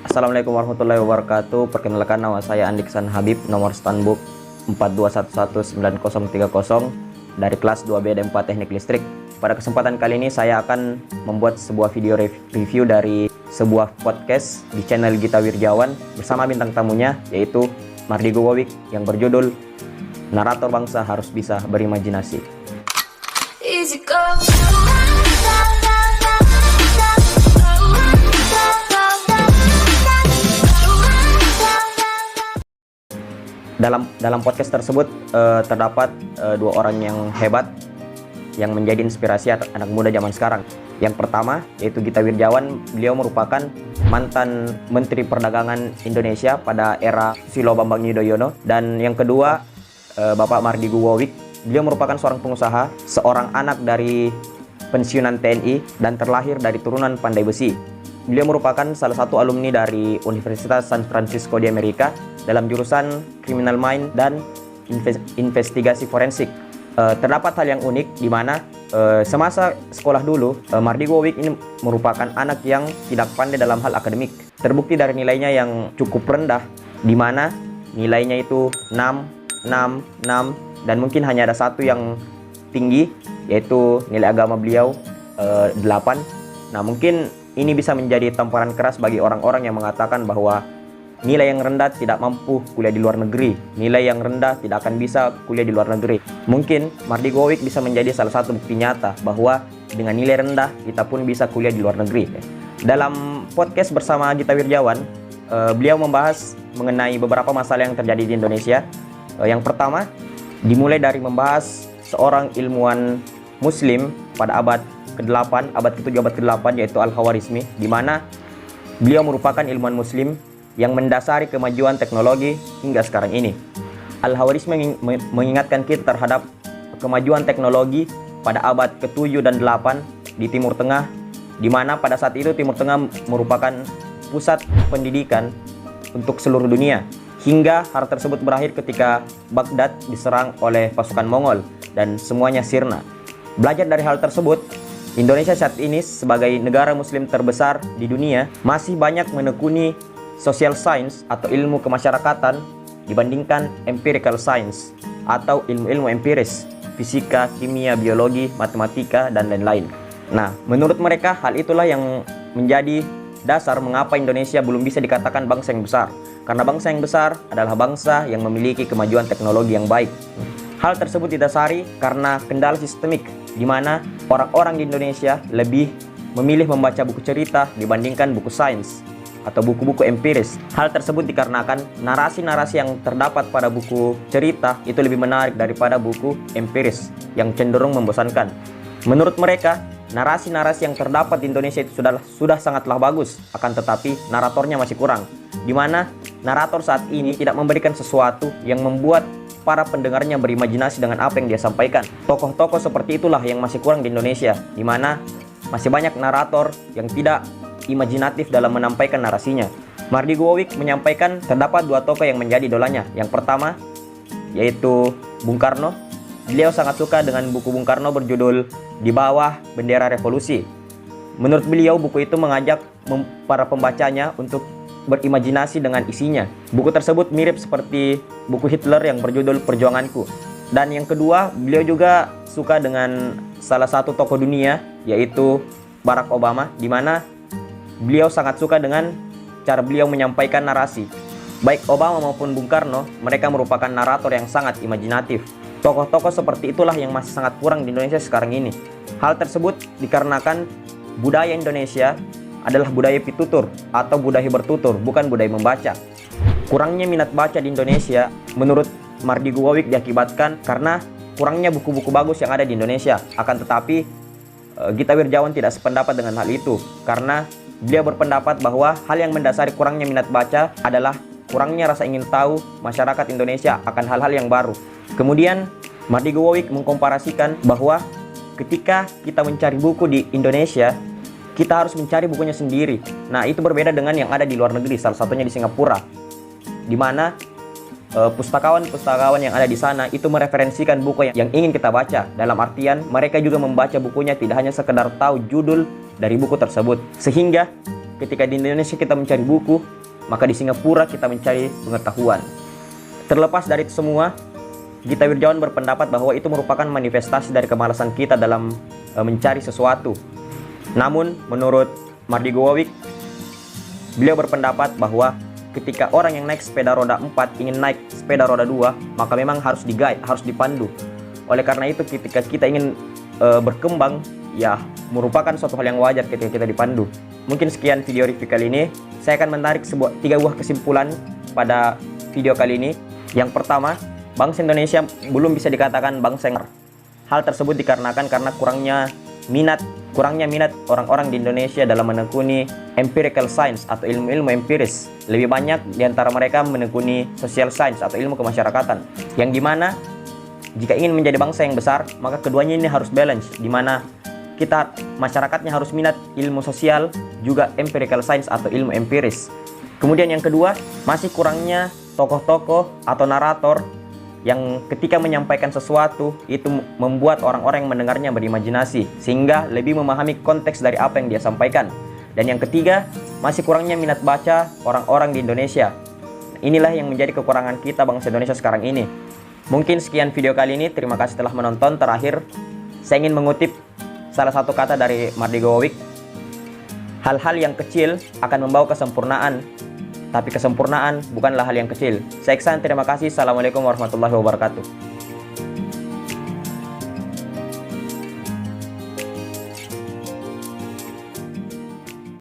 Assalamualaikum warahmatullahi wabarakatuh. Perkenalkan, nama saya Andiksan Habib, nomor standbook 42119030 dari kelas 2B D4 Teknik Listrik. Pada kesempatan kali ini saya akan membuat sebuah video review dari sebuah podcast di channel Gita Wirjawan bersama bintang tamunya, yaitu Mardigo Wowik, yang berjudul Narator Bangsa Harus Bisa Berimajinasi. Easy go. Dalam podcast tersebut terdapat dua orang yang hebat yang menjadi inspirasi anak muda zaman sekarang. Yang pertama yaitu Gita Wirjawan. Beliau merupakan mantan Menteri Perdagangan Indonesia pada era Susilo Bambang Yudhoyono. Dan yang kedua Bapak Mardigo Wowik. Beliau merupakan seorang pengusaha, seorang anak dari pensiunan TNI dan terlahir dari turunan pandai besi. Beliau merupakan salah satu alumni dari Universitas San Francisco di Amerika dalam jurusan Criminal Mind dan Investigasi Forensik. Terdapat hal yang unik di mana semasa sekolah dulu, Mardigo Wowik ini merupakan anak yang tidak pandai dalam hal akademik. Terbukti dari nilainya yang cukup rendah, di mana nilainya itu 6, 6, 6, dan mungkin hanya ada satu yang tinggi, yaitu nilai agama beliau 8. Nah, mungkin ini bisa menjadi tamparan keras bagi orang-orang yang mengatakan bahwa nilai yang rendah tidak mampu kuliah di luar negeri. Nilai yang rendah tidak akan bisa kuliah di luar negeri. Mungkin Mardigo Wowik bisa menjadi salah satu bukti nyata bahwa dengan nilai rendah kita pun bisa kuliah di luar negeri. Dalam podcast bersama Gita Wirjawan, beliau membahas mengenai beberapa masalah yang terjadi di Indonesia. Yang pertama, dimulai dari membahas seorang ilmuwan Muslim pada abad ke-8, abad ke-7, abad ke-8, yaitu Al-Khawarizmi, di mana beliau merupakan ilmuwan Muslim yang mendasari kemajuan teknologi hingga sekarang ini. Al-Khawarizmi mengingatkan kita terhadap kemajuan teknologi pada abad ke-7 dan 8 di Timur Tengah, di mana pada saat itu Timur Tengah merupakan pusat pendidikan untuk seluruh dunia. Hingga hal tersebut berakhir ketika Baghdad diserang oleh pasukan Mongol dan semuanya sirna. Belajar dari hal tersebut, Indonesia saat ini sebagai negara muslim terbesar di dunia masih banyak menekuni social science atau ilmu kemasyarakatan dibandingkan empirical science atau ilmu-ilmu empiris, fisika, kimia, biologi, matematika, dan lain-lain. Nah, menurut mereka hal itulah yang menjadi dasar mengapa Indonesia belum bisa dikatakan bangsa yang besar. Karena bangsa yang besar adalah bangsa yang memiliki kemajuan teknologi yang baik. Hal tersebut didasari karena kendala sistemik, di mana orang-orang di Indonesia lebih memilih membaca buku cerita dibandingkan buku sains atau buku-buku empiris. Hal tersebut dikarenakan narasi-narasi yang terdapat pada buku cerita itu lebih menarik daripada buku empiris yang cenderung membosankan. Menurut mereka, narasi-narasi yang terdapat di Indonesia itu sudah sangatlah bagus, akan tetapi naratornya masih kurang, di mana narator saat ini tidak memberikan sesuatu yang membuat para pendengarnya berimajinasi dengan apa yang dia sampaikan. Tokoh-tokoh seperti itulah yang masih kurang di Indonesia, di mana masih banyak narator yang tidak imajinatif dalam menampaikan narasinya. Mardigo Wowik menyampaikan terdapat dua tokoh yang menjadi idolanya. Yang pertama yaitu Bung Karno. Beliau sangat suka dengan buku Bung Karno berjudul Di Bawah Bendera Revolusi. Menurut beliau, buku itu mengajak para pembacanya untuk berimajinasi dengan isinya. Buku tersebut mirip seperti buku Hitler yang berjudul Perjuanganku. Dan yang kedua, beliau juga suka dengan salah satu tokoh dunia, yaitu Barack Obama, di mana beliau sangat suka dengan cara beliau menyampaikan narasi. Baik Obama maupun Bung Karno, mereka merupakan narator yang sangat imajinatif. Tokoh-tokoh seperti itulah yang masih sangat kurang di Indonesia sekarang ini. Hal tersebut dikarenakan budaya Indonesia adalah budaya pitutur atau budaya bertutur, bukan budaya membaca. Kurangnya minat baca di Indonesia menurut Mardigo Wowik diakibatkan karena kurangnya buku-buku bagus yang ada di Indonesia. Akan tetapi Gita Wirjawan tidak sependapat dengan hal itu, karena beliau berpendapat bahwa hal yang mendasari kurangnya minat baca adalah kurangnya rasa ingin tahu masyarakat Indonesia akan hal-hal yang baru. Kemudian Mardigo Wowik mengkomparasikan bahwa ketika kita mencari buku di Indonesia, kita harus mencari bukunya sendiri. Nah, itu berbeda dengan yang ada di luar negeri, salah satunya di Singapura, di mana pustakawan-pustakawan yang ada di sana itu mereferensikan buku yang ingin kita baca. Dalam artian, mereka juga membaca bukunya, tidak hanya sekedar tahu judul dari buku tersebut. Sehingga ketika di Indonesia kita mencari buku, maka di Singapura kita mencari pengetahuan. Terlepas dari itu semua, Gita Wirjawan berpendapat bahwa itu merupakan manifestasi dari kemalasan kita dalam mencari sesuatu. Namun, menurut Mardi Gowawik, beliau berpendapat bahwa ketika orang yang naik sepeda roda 4 ingin naik sepeda roda 2, maka memang harus di-guide, harus dipandu. Oleh karena itu, ketika kita ingin berkembang, ya merupakan suatu hal yang wajar ketika kita dipandu. Mungkin sekian video review kali ini. Saya akan menarik 3 buah kesimpulan pada video kali ini. Yang pertama, bangsa Indonesia belum bisa dikatakan bangsa yang... Hal tersebut dikarenakan karena kurangnya minat orang-orang di Indonesia dalam menekuni empirical science atau ilmu-ilmu empiris. Lebih banyak di antara mereka menekuni social science atau ilmu kemasyarakatan. Yang dimana jika ingin menjadi bangsa yang besar, maka keduanya ini harus balance, di mana kita masyarakatnya harus minat ilmu sosial juga empirical science atau ilmu empiris. Kemudian yang kedua, masih kurangnya tokoh-tokoh atau narator yang ketika menyampaikan sesuatu itu membuat orang-orang yang mendengarnya berimajinasi sehingga lebih memahami konteks dari apa yang dia sampaikan. Dan yang ketiga, masih kurangnya minat baca orang-orang di Indonesia. Inilah yang menjadi kekurangan kita bangsa Indonesia sekarang ini. Mungkin sekian video kali ini, terima kasih telah menonton. Terakhir, saya ingin mengutip salah satu kata dari Mardi Gowawik. Hal-hal yang kecil akan membawa kesempurnaan, tapi kesempurnaan bukanlah hal yang kecil. Saya Iksan, terima kasih. Assalamualaikum warahmatullahi wabarakatuh.